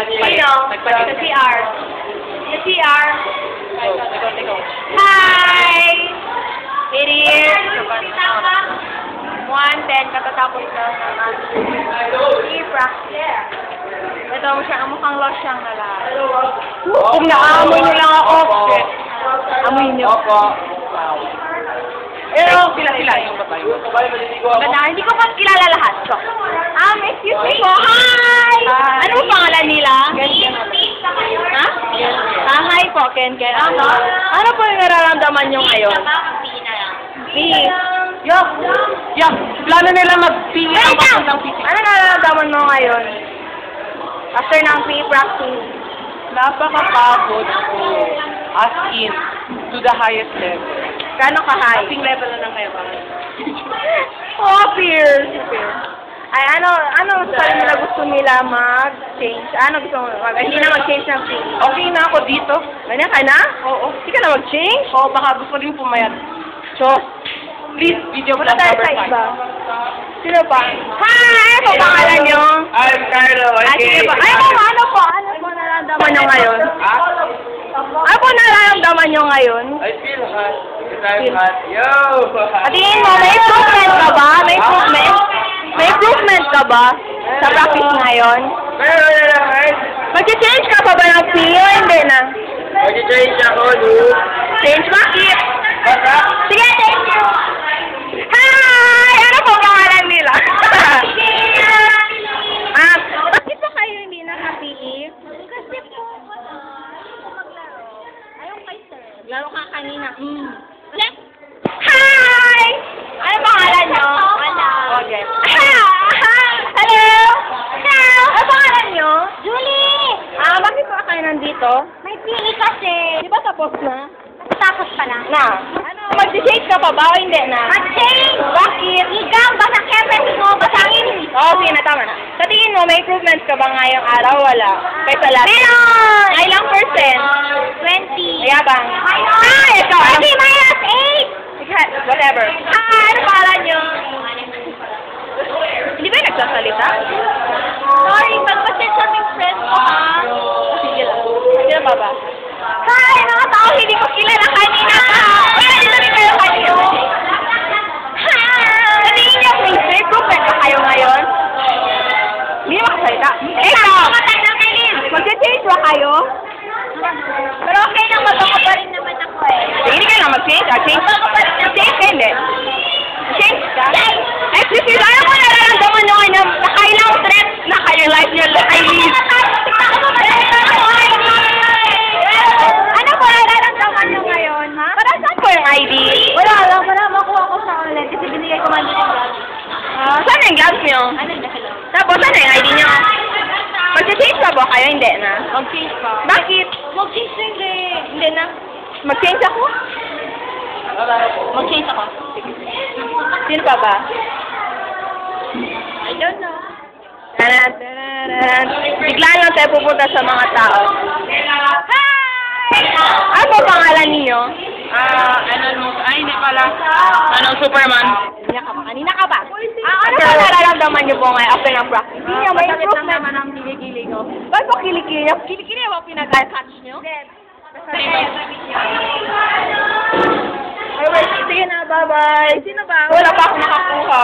Sa CR. Sa CR. Hi! It is 1:10 katatapos lang naman. E-practice. Ito mo siya, mukhang losyang na lahat. Kung naamoy niyo lang ako, amoy niyo. Sila yung babae mo. Hindi ko pa kilala lahat. So, excuse me po. Hi! Anong pangalan nila? Ha? Hi po, Ken. Ano po yung nararamdaman nyo ngayon? Plano nila magpili ang papuntang physics. Ano nararamdaman mo ngayon? After ng PE practice? Napakapagod ko. As in, to the highest level. Gano'n ka-high? Kasing level na lang kayo pa. Fierce. Ay, ano sa nila gusto nila mag-change? Ano gusto mo? Hindi na mag-change ng PE. Okay na ako dito. Ganyan ka na? Oo. Hindi ka na mag-change? Oo, baka gusto rin pumayat. So, Please, video wala vlog tayo number sa 5. iba. Sino pa? Hi! Ano pangalan nyo? I'm Carlo. Sige pa. Ano po nararamdaman nyo ngayon? Ano po nararamdaman nyo ngayon? I feel hot. I'm hot. Yo! Tingin mo, may improvement ka ba? May improvement? May improvement ka ba sa practice ngayon? Meron na lang, guys. Mag-change ka pa ba ng PE o hindi na? Mag-change ako, dude. Change bakit? Baka? Sige, thank you! Hi! Ano po pangalan nila? Bakit ba kayo hindi naka-PE? Kasi po, ayaw kay sir. Laro ka kanina. Hi! Ano pangalan nyo? Wala. Okay. Hello! Hello! Ano pangalan nyo? Julie! Bakit ba kayo nandito? May PE kasi. Di ba tapos na? Tapos pa lang. Na? Ano, mag-change ka pa ba o hindi na? Mag-change! Bakit? Ikaw, basta kempes mo, basangin. Oo, sige na, tama na. Sa tingin mo, may improvements ka ba ngayong araw? Wala. Kaysa last? Meron! Ilang percent? 20. Mayabang. Hi! Ikaw. 20 minus 8! Whatever. Hi! Ano pangalan nyo? Hindi ba yung nagsasalita? Sorry, magpasit sa aming friend ko, ha? Sige lang. Sino pa ba? Hi, mga tao, hindi ko kilala kanina pa. Wala, dito rin kayo kayo. Hi! Sa tingin niyo, may improvement ba kayo ngayon? Hindi na makasalita. Ikaw! Mag-change ba kayo? Pero okay lang, magkaka pa rin naman ako eh. Hindi kayo na mag-change. Change ka ka, hindi. Change ka? Excuse me, ano ko nararamdaman nyo ngayon? Nakailang threats na kayo life nyo? Ano po nararamdaman nyo ngayon, ha? Para saan po yung ID? Wala lang, wala makuha ko sa online kasi binigay ko man yung gloves. Saan yung gloves nyo? Ano na hello? Tapos, saan yung ID nyo? Mag-change pa ba kayo? Hindi na. Mag-change pa. Bakit? Mag-change na hindi. Hindi na. Mag-change ako? Mag-change ako. Sino pa ba? I don't know. Bigla lang tayo pupunta sa mga tao. Hi! Ano po pangalan ninyo? Hindi pala. Superman. Kanina ka ba? Ano po nararamdaman niyo po ngayon after ng practice? Hindi niyo may improvement. naman ang kilikili ko. Ba't po kilikili niyo? Kilikili ba pinag-catch niyo? Ay, wait. Sige na, bye-bye. Sino ba? Wala pa ako nakakuha.